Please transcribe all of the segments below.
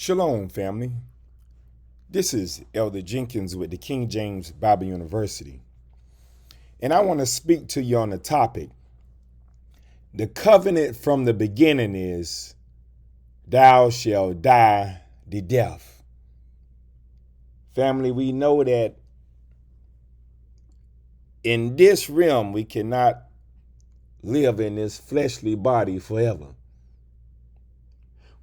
Shalom, family. This is Elder Jenkins with the King James Bible University. And I want to speak to you on the topic. The covenant from the beginning is, thou shalt die the death. Family, we know that in this realm, we cannot live in this fleshly body forever.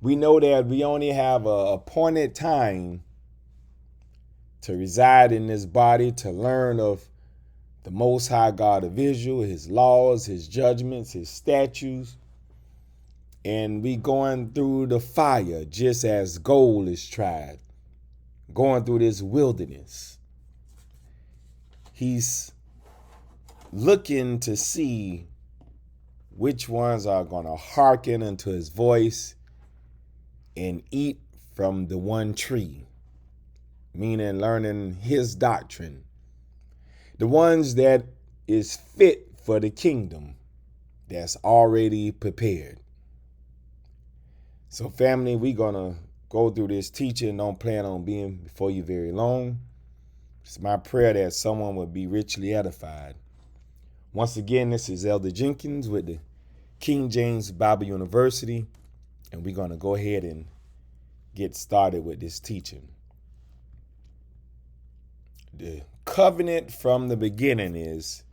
We know that we only have an appointed time to reside in this body, to learn of the Most High God of Israel, his laws, his judgments, his statutes. And we going through the fire just as gold is tried, going through this wilderness. He's looking to see which ones are going to hearken unto his voice and eat from the one tree, meaning learning his doctrine. The ones that is fit for the kingdom that's already prepared. So family, we're going to go through this teaching. Don't plan on being before you very long. It's my prayer that someone would be richly edified. Once again, this is Elder Jenkins with the King James Bible University, and we're going to go ahead and get started with this teaching. The covenant from the beginning is,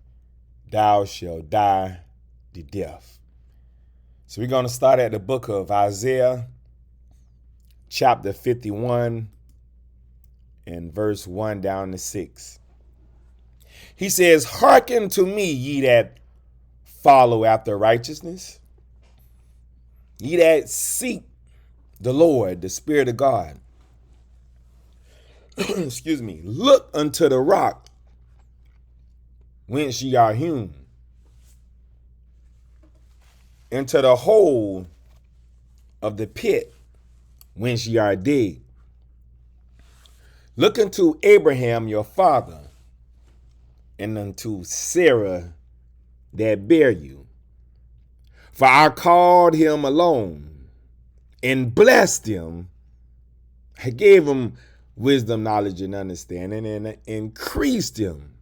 thou shalt die the death. So we're going to start at the book of Isaiah, chapter 51, and verse 1 down to 6. He says, hearken to me, ye that follow after righteousness, ye that seek the Lord, the Spirit of God. Excuse me. Look unto the rock whence ye are hewn, into the hole of the pit whence ye are digged. Look unto Abraham your father, and unto Sarah that bare you. For I called him alone, and blessed him. I gave him wisdom, knowledge, and understanding, and increased him.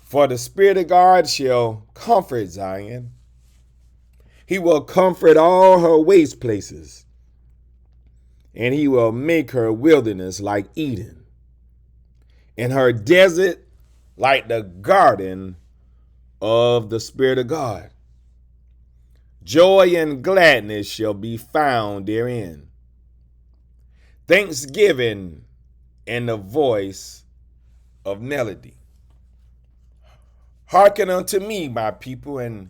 For the Spirit of God shall comfort Zion. He will comfort all her waste places, and he will make her wilderness like Eden, and her desert like the garden of the Spirit of God. Joy and gladness shall be found therein, thanksgiving and the voice of melody. Hearken unto me, my people, and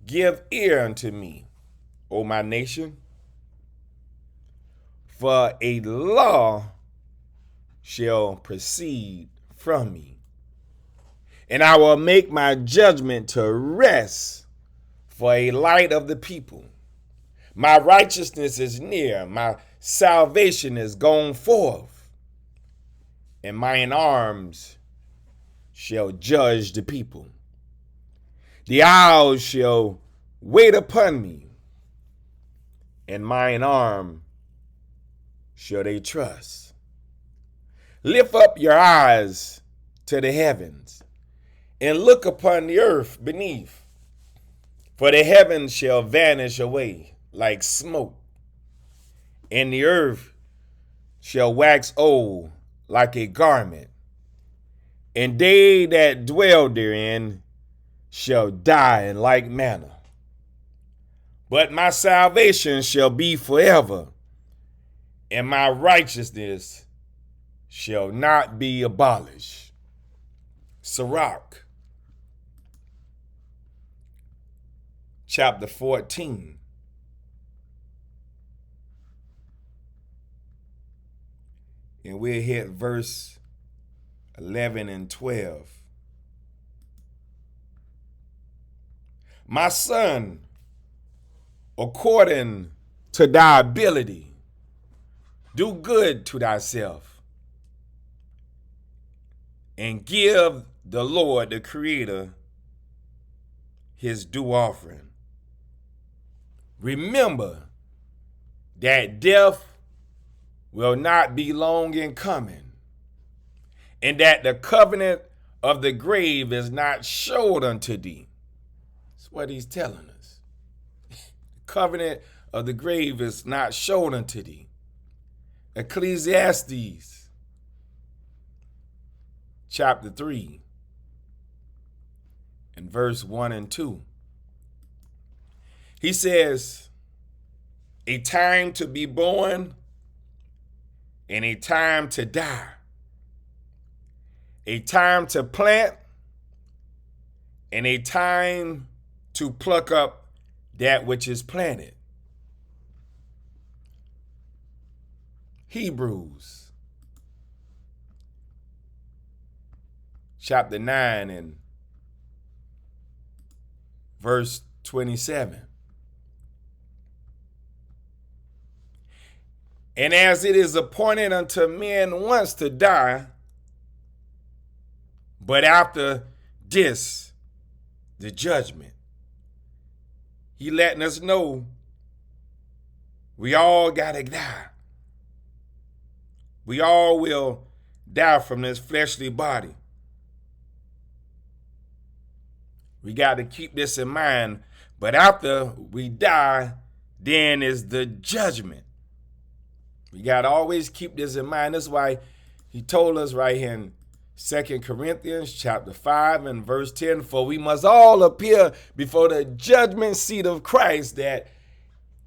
give ear unto me, O my nation. For a law shall proceed from me, and I will make my judgment to rest for a light of the people. My righteousness is near, my salvation is gone forth, and mine arms shall judge the people. The isles shall wait upon me, and mine arm shall they trust. Lift up your eyes to the heavens, and look upon the earth beneath. For the heavens shall vanish away like smoke, and the earth shall wax old like a garment, and they that dwell therein shall die in like manner. But my salvation shall be forever, and my righteousness shall not be abolished. Sirach, chapter 14. And we'll hit verse 11 and 12. My son, according to thy ability, do good to thyself, and give the Lord, the Creator, his due offering. Remember that death will not be long in coming, and that the covenant of the grave is not showed unto thee. That's what he's telling us. The covenant of the grave is not showed unto thee. Ecclesiastes chapter 3 and verse 1 and 2. He says, a time to be born and a time to die, a time to plant and a time to pluck up that which is planted. Hebrews chapter 9 and verse 27. And as it is appointed unto men once to die, but after this, the judgment. He letting us know we all gotta die. We all will die from this fleshly body. We got to keep this in mind. But after we die, then is the judgment. We got to always keep this in mind. That's why he told us right here in 2 Corinthians chapter 5 and verse 10, for we must all appear before the judgment seat of Christ, that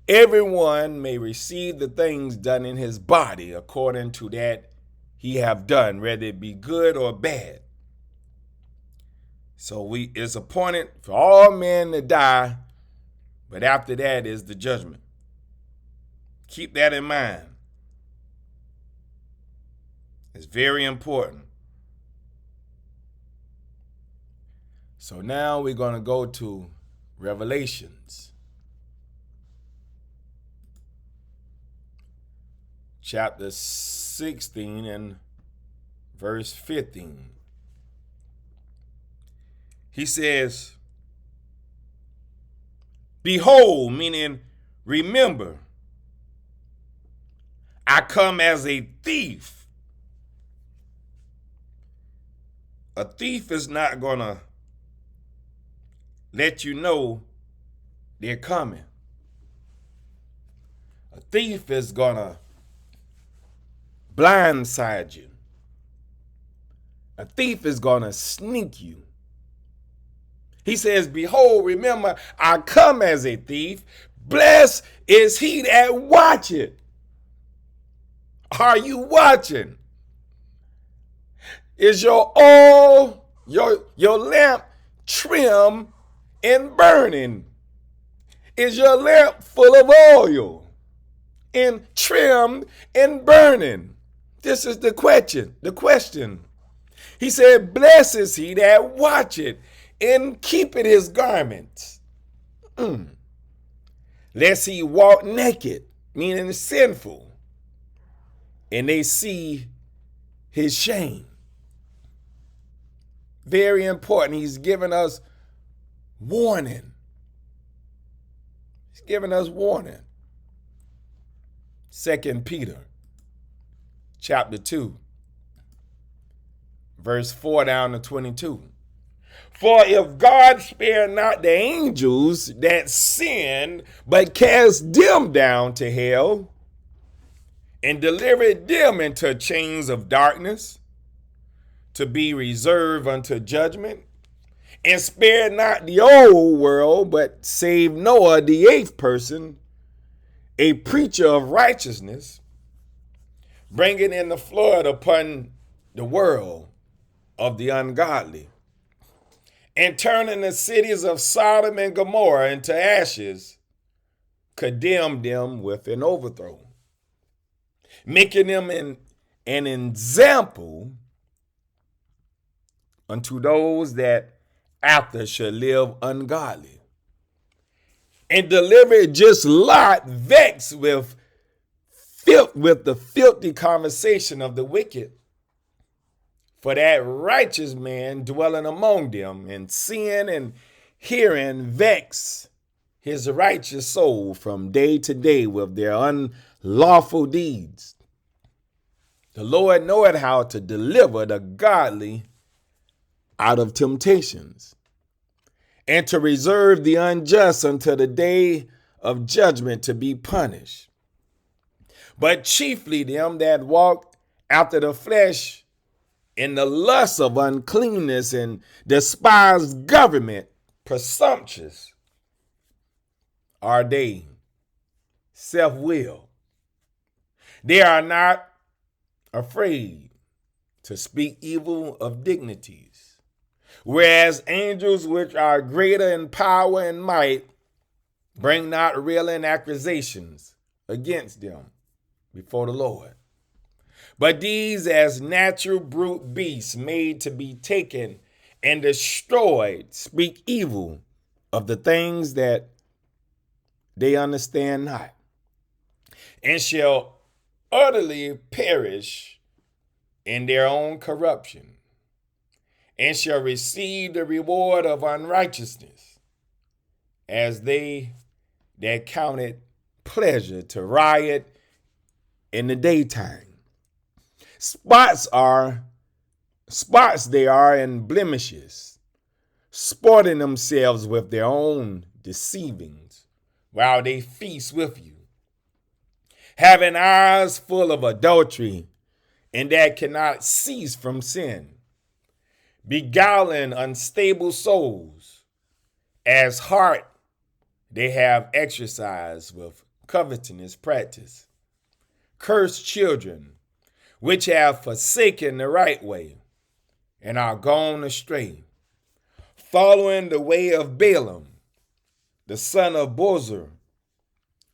everyone may receive the things done in his body according to that he have done, whether it be good or bad. So it's appointed for all men to die, but after that is the judgment. Keep that in mind. It's very important. So now we're going to go to Revelations chapter 16 and verse 15. He says, behold, meaning remember, I come as a thief. A thief is not going to let you know they're coming. A thief is going to blindside you. A thief is going to sneak you. He says, behold, remember, I come as a thief. Blessed is he that watcheth. Are you watching? Is your oil, your lamp trim and burning? Is your lamp full of oil and trimmed and burning? This is the question. He said, blessed is he that watcheth and keepeth his garments, lest he walk naked, meaning sinful, and they see his shame. Very important. He's giving us warning. He's giving us warning. 2 Peter chapter 2, verse 4 down to 22. For if God spare not the angels that sinned, but cast them down to hell, and delivered them into chains of darkness, to be reserved unto judgment, and spared not the old world, but saved Noah, the eighth person, a preacher of righteousness, bringing in the flood upon the world of the ungodly, and turning the cities of Sodom and Gomorrah into ashes, condemned them with an overthrow, making them an example unto those that after shall live ungodly, and delivered just Lot, vexed with the filthy conversation of the wicked, for that righteous man dwelling among them, and seeing and hearing vex his righteous soul from day to day with their unlawful deeds. The Lord knoweth how to deliver the godly out of temptations, and to reserve the unjust until the day of judgment to be punished. But chiefly them that walk after the flesh in the lust of uncleanness and despise government, presumptuous are they, self-willed. They are not afraid to speak evil of dignities, whereas angels which are greater in power and might bring not railing accusations against them before the Lord. But these, as natural brute beasts made to be taken and destroyed, speak evil of the things that they understand not, and shall utterly perish in their own corruption, and shall receive the reward of unrighteousness, as they that count it pleasure to riot in the daytime. Spots they are and blemishes, sporting themselves with their own deceivings, while they feast with you, having eyes full of adultery, and that cannot cease from sin, beguiling unstable souls, as heart they have exercised with covetousness practice. Cursed children, which have forsaken the right way, and are gone astray, following the way of Balaam, the son of Bozor,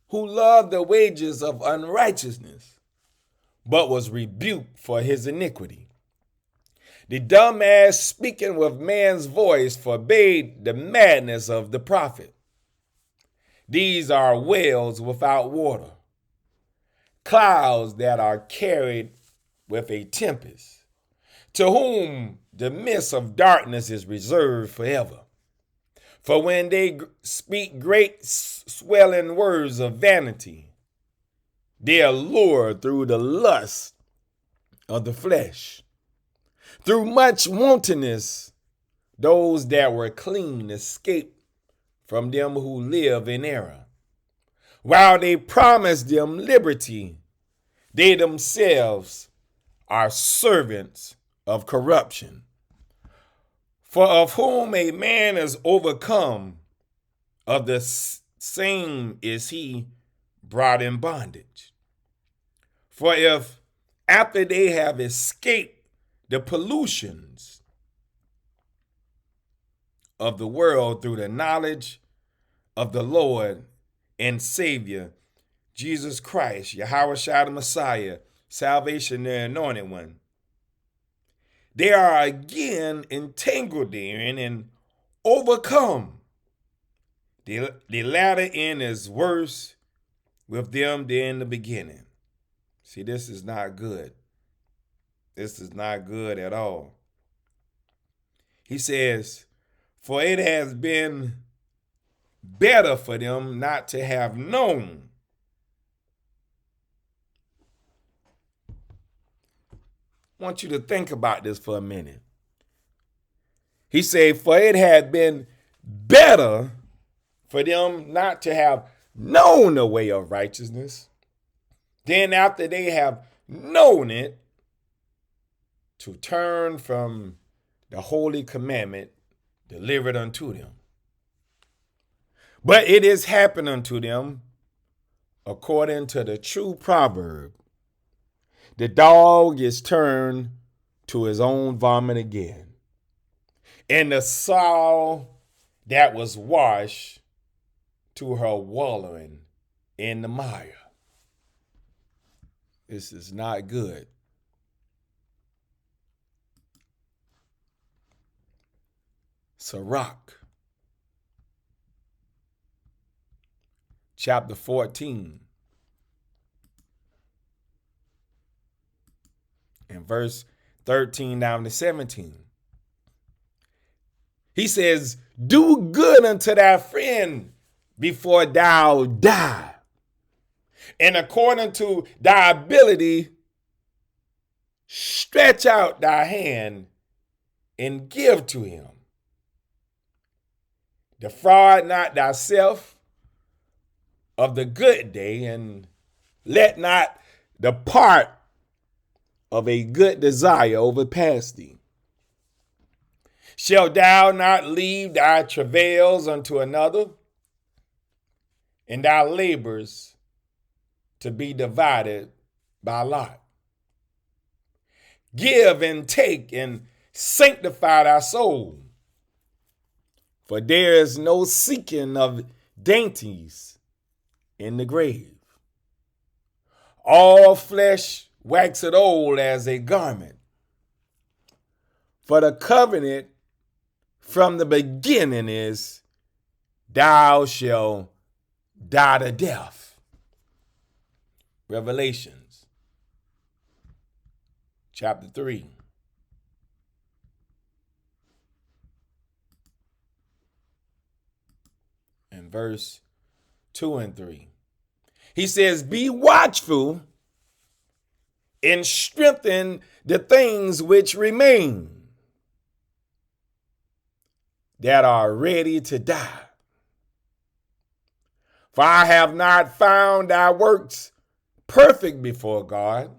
who loved the wages of unrighteousness, but was rebuked for his iniquity. The dumb ass speaking with man's voice forbade the madness of the prophet. These are wells without water, clouds that are carried with a tempest, to whom the mist of darkness is reserved forever. For when they speak great swelling words of vanity, they are lured through the lust of the flesh. Through much wantonness, those that were clean escape from them who live in error. While they promise them liberty, they themselves are servants of corruption. For of whom a man is overcome, of the same is he brought in bondage. For if after they have escaped the pollutions of the world through the knowledge of the Lord and Savior, Jesus Christ, Yahweh the Messiah, salvation, the anointed one, they are again entangled therein and overcome. The latter end is worse with them than the beginning. See, this is not good. This is not good at all. He says, for it has been better for them not to have known. I want you to think about this for a minute. He said, for it had been better for them not to have known the way of righteousness, than after they have known it, to turn from the holy commandment delivered unto them. But it is happened unto them according to the true proverb, the dog is turned to his own vomit again, and the sow that was washed to her wallowing in the mire. This is not good. Sirach, chapter 14, and verse 13 down to 17. He says, do good unto thy friend before thou die. And according to thy ability, stretch out thy hand and give to him. Defraud not thyself of the good day, and let not the part of a good desire overpass thee. Shalt thou not leave thy travails unto another, and thy labors to be divided by lot? Give and take and sanctify thy soul, for there is no seeking of dainties in the grave. All flesh waxeth old as a garment, for the covenant from the beginning is, thou shalt die to death. Revelations chapter 3. And verse 2 and 3. He says, be watchful and strengthen the things which remain, that are ready to die. For I have not found thy works perfect before God.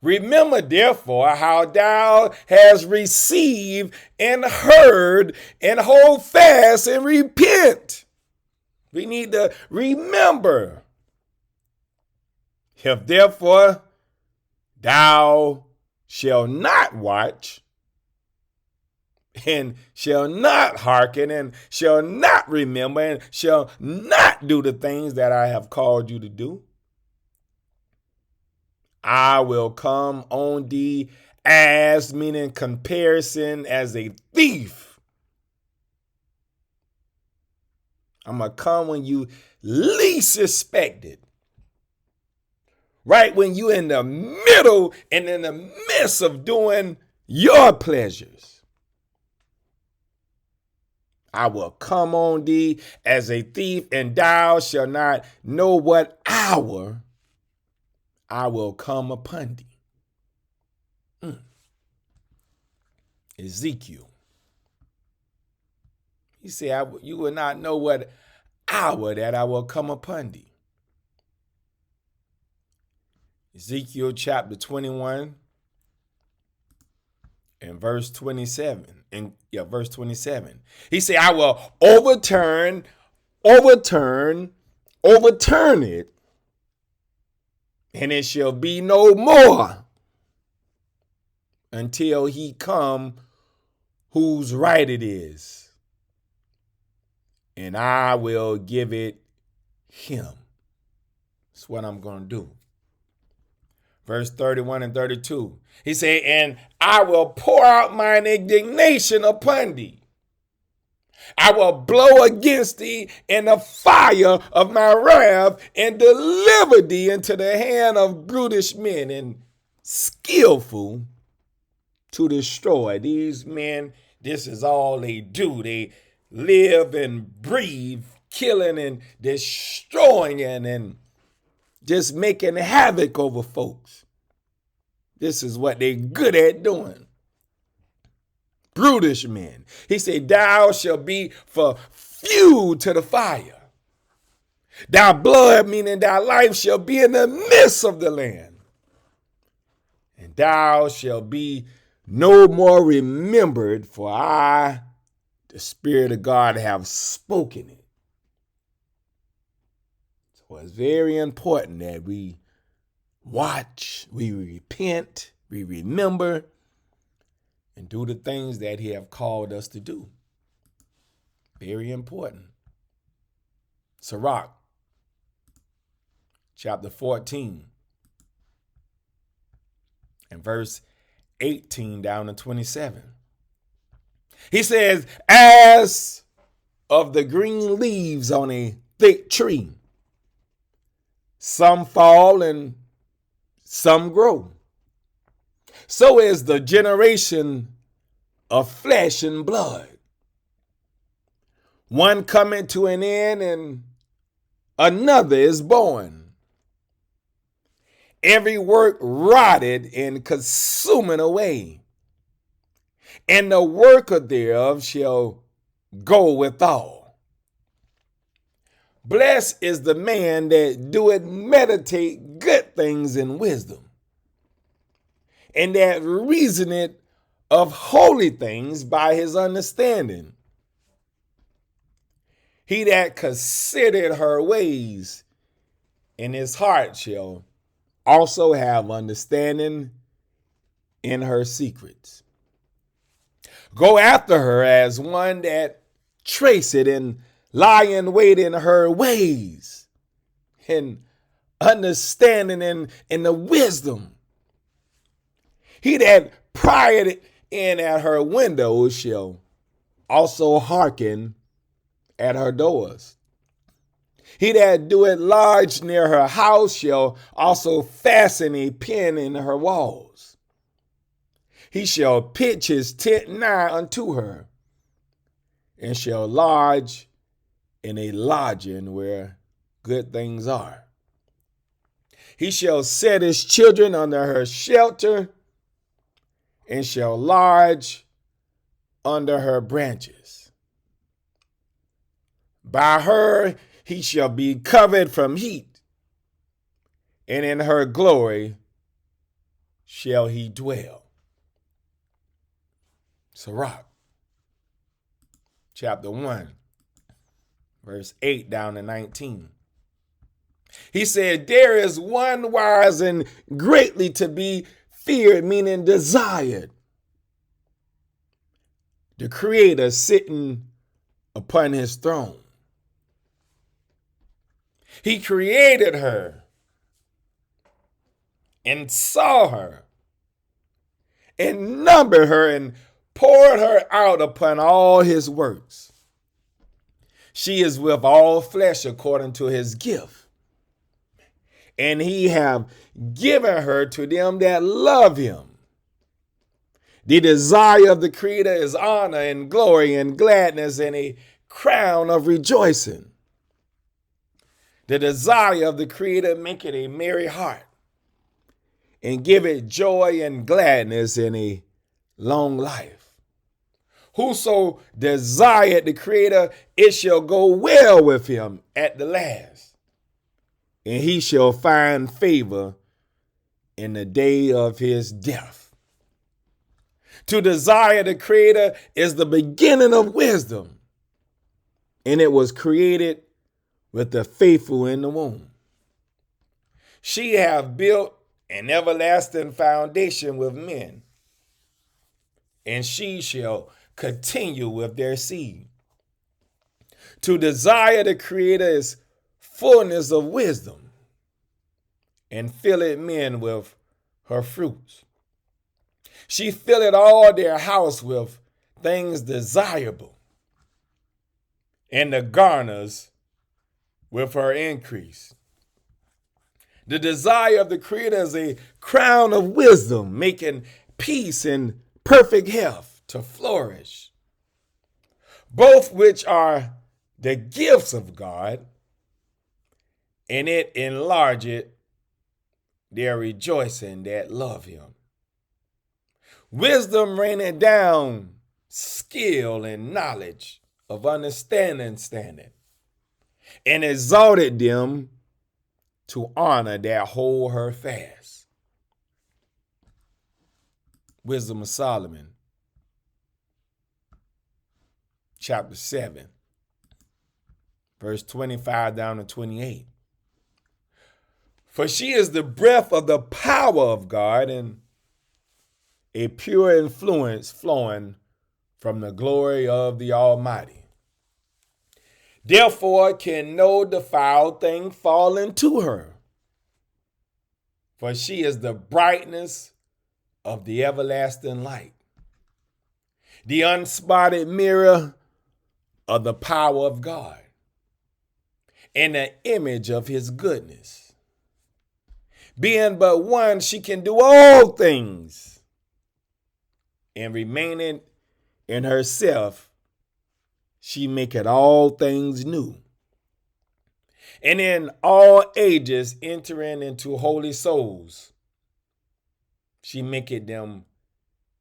Remember therefore how thou hast received and heard, and hold fast and repent. We need to remember. If therefore thou shalt not watch, and shall not hearken, and shall not remember, and shall not do the things that I have called you to do, I will come on thee as, meaning comparison, as a thief. I'm going to come when you least expect it. Right when you're in the middle and in the midst of doing your pleasures. I will come on thee as a thief, and thou shalt not know what hour I will come upon thee. Ezekiel. He said, you will not know what hour that I will come upon thee. Ezekiel chapter 21 and verse 27. Verse 27. He said, I will overturn it, and it shall be no more until he come whose right it is, and I will give it him. That's what I'm going to do. Verse 31 and 32. He said, and I will pour out mine indignation upon thee. I will blow against thee in the fire of my wrath, and deliver thee into the hand of brutish men and skillful to destroy. These men, this is all they do. They live and breathe, killing and destroying and just making havoc over folks. This is what they're good at doing. Brutish men. He said, thou shalt be for fuel to the fire. Thy blood, meaning thy life, shall be in the midst of the land. And thou shalt be no more remembered, for I, the Spirit of God, have spoken it. So it's very important that we watch, we repent, we remember, and do the things that he have called us to do. Very important. Sirach, chapter 14, and verse 18 down to 27. He says, as of the green leaves on a thick tree, some fall and some grow, so is the generation of flesh and blood. one coming to an end and another is born. Every work rotted and consuming away, and the worker thereof shall go withal. Blessed is the man that doeth meditate good things in wisdom, and that reasoneth of holy things by his understanding. He that considered her ways in his heart shall also have understanding in her secrets. Go after her as one that traceth and lie in wait in her ways, and understanding in the wisdom. He that prieth in at her windows shall also hearken at her doors. He that doeth large near her house shall also fasten a pin in her walls. He shall pitch his tent nigh unto her, and shall lodge in a lodging where good things are. He shall set his children under her shelter, and shall lodge under her branches. By her he shall be covered from heat, and in her glory shall he dwell. Sirach, chapter 1, verse 8 down to 19. He said, there is one wise and greatly to be feared, meaning desired. The Creator sitting upon his throne. He created her and saw her and numbered her and poured her out upon all his works. She is with all flesh according to his gift, and he have given her to them that love him. The desire of the Creator is honor and glory and gladness and a crown of rejoicing. The desire of the Creator make it a merry heart, and give it joy and gladness in a long life. Whoso desired the Creator, it shall go well with him at the last, and he shall find favor in the day of his death. To desire the Creator is the beginning of wisdom, and it was created with the faithful in the womb. She hath built an everlasting foundation with men, and she shall continue with their seed. To desire the Creator is fullness of wisdom, and filleth men with her fruits. She filleth all their house with things desirable, and the garners with her increase. The desire of the Creator is a crown of wisdom, making peace and perfect health to flourish, both which are the gifts of God, and it enlargeth their rejoicing that love him. Wisdom raineth down skill and knowledge of understanding, and exalted them to honor that hold her fast. Wisdom of Solomon, chapter 7, verse 25 down to 28. For she is the breath of the power of God, and a pure influence flowing from the glory of the Almighty. Therefore can no defiled thing fall into her, for she is the brightness of the everlasting light, the unspotted mirror of the power of God, and the image of his goodness. Being but one, she can do all things, and remaining in herself, she maketh all things new. And in all ages entering into holy souls, she maketh them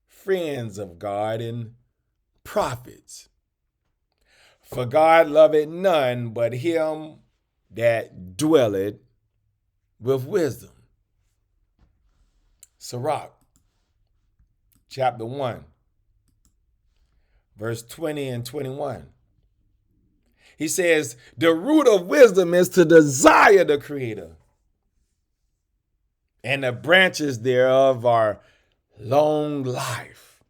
friends of God and prophets. For God loveth none but him that dwelleth with wisdom. Sirach, chapter 1, verse 20 and 21. He says, the root of wisdom is to desire the Creator, and the branches thereof are long life.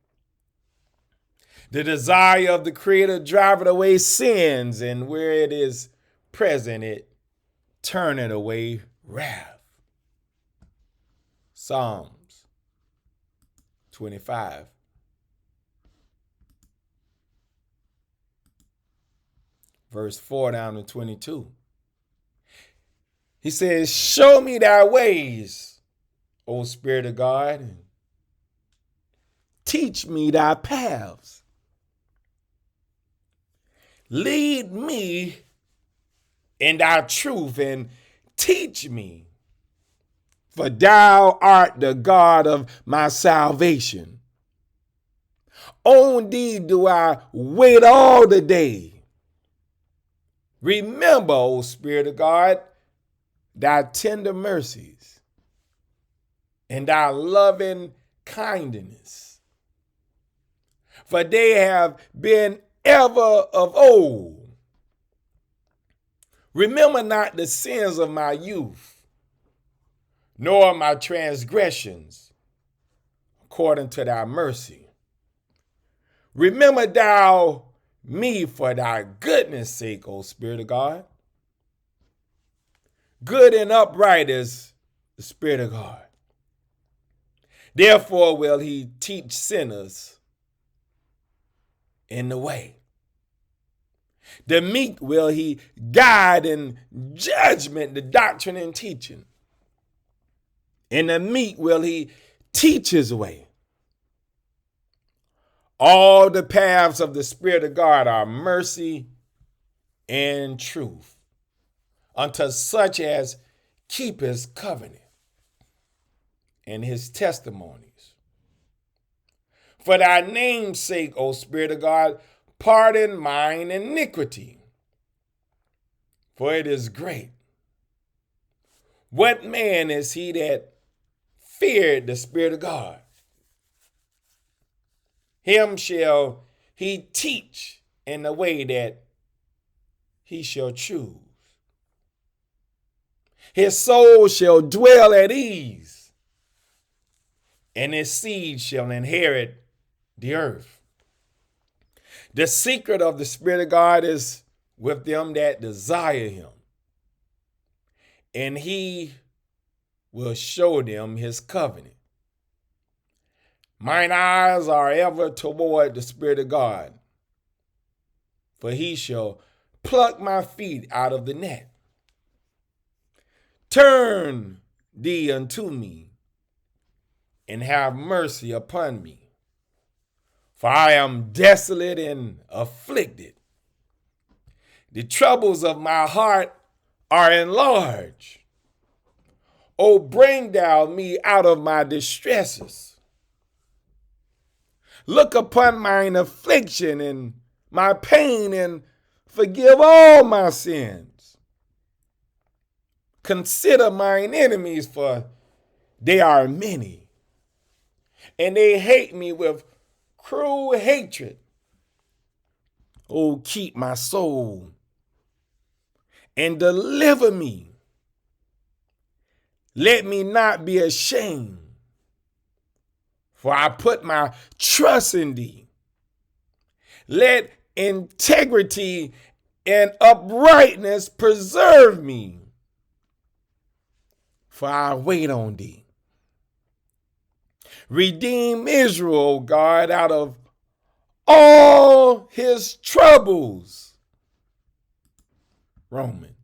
The desire of the Creator driveth away sins, and where it is present, it turneth away wrath. Psalms 25. Verse 4 down to 22. He says, show me thy ways, O Spirit of God, and teach me thy paths. Lead me in thy truth and teach me, for thou art the God of my salvation. On thee do I wait all the day. Remember, O Spirit of God, thy tender mercies and thy loving kindness, for they have been ever of old. Remember not the sins of my youth, nor my transgressions, according to thy mercy. Remember thou me for thy goodness' sake, O Spirit of God. Good and upright is the Spirit of God. Therefore will he teach sinners in the way. The meek will he guide in judgment, the doctrine and teaching. In the meek will he teach his way. All the paths of the Spirit of God are mercy and truth unto such as keep his covenant and his testimonies. For thy name's sake, O Spirit of God, pardon mine iniquity, for it is great. What man is he that feared the Spirit of God? Him shall he teach in the way that he shall choose. His soul shall dwell at ease, and his seed shall inherit the earth. The secret of the Spirit of God is with them that desire him, and he will show them his covenant. Mine eyes are ever toward the Spirit of God, for he shall pluck my feet out of the net. Turn thee unto me, and have mercy upon me, for I am desolate and afflicted. The troubles of my heart are enlarged. O bring thou me out of my distresses. Look upon mine affliction and my pain, and forgive all my sins. Consider mine enemies, for they are many, and they hate me with cruel hatred. Oh, keep my soul and deliver me. Let me not be ashamed, for I put my trust in thee. Let integrity and uprightness preserve me, for I wait on thee. Redeem Israel, O God, out of all his troubles. Romans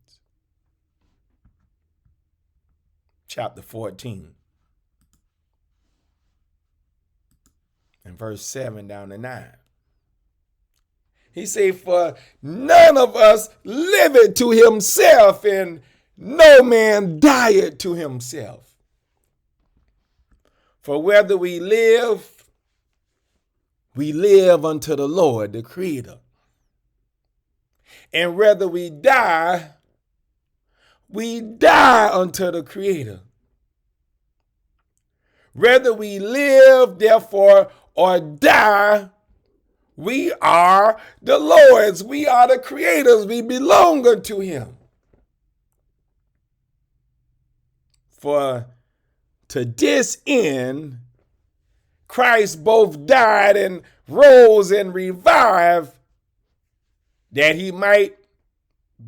chapter 14 and verse 7 down to 9. He said, for none of us liveth to himself, and no man dieth to himself. For whether we live unto the Lord, the Creator. And whether we die unto the Creator. Whether we live, therefore, or die, we are the Lord's. We are the Creators. We belong unto him. For to this end, Christ both died and rose and revived, that he might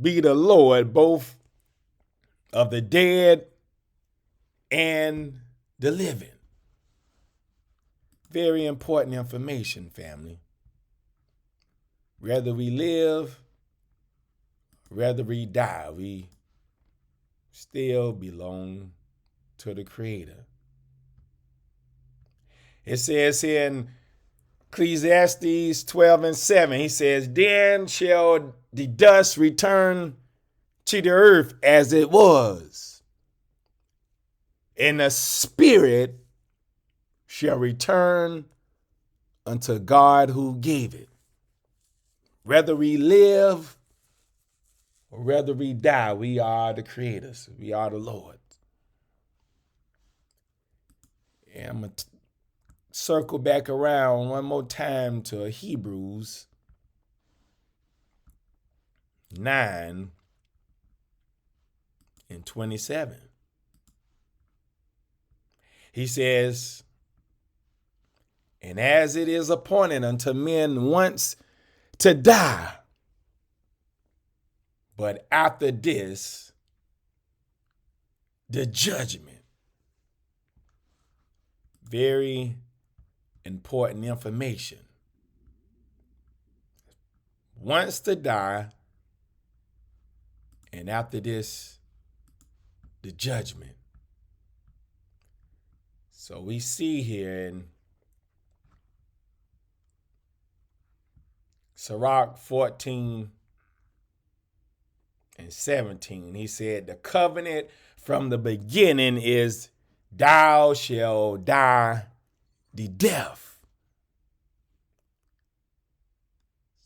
be the Lord both of the dead and the living. Very important information, family. Whether we live, whether we die, we still belong to the Creator. It says here in Ecclesiastes 12:7, he says, then shall the dust return to the earth as it was, and the spirit shall return unto God who gave it. Whether we live or whether we die, we are the creators. We are the Lord. And I'm going to circle back around one more time to Hebrews 9:27. He says, and as it is appointed unto men once to die, but after this, the judgment. Very important information. Once to die, and after this, the judgment. So we see here in Sirach 14:17, he said, the covenant from the beginning is thou shalt die the death.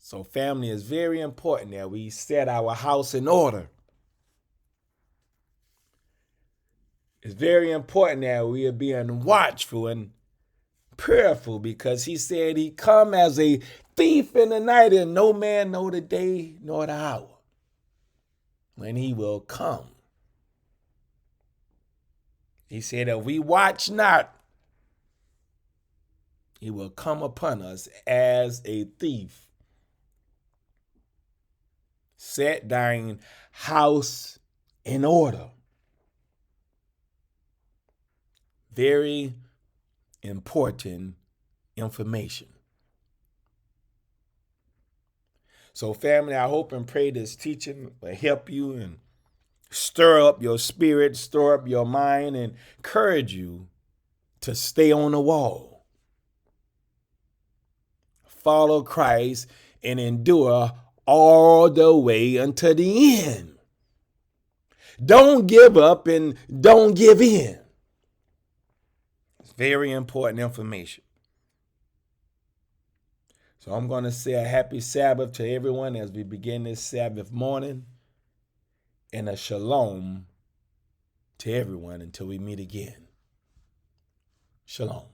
So family, is very important that we set our house in order. It's very important that we are being watchful and prayerful, because he said he come as a thief in the night, and no man know the day nor the hour when he will come. He said, if we watch not, he will come upon us as a thief. Set thine house in order. Very important information. So family, I hope and pray this teaching will help you and stir up your spirit, stir up your mind, and encourage you to stay on the wall. Follow Christ and endure all the way until the end. Don't give up and don't give in. It's very important information. So I'm going to say a happy Sabbath to everyone as we begin this Sabbath morning, and a shalom to everyone until we meet again. Shalom.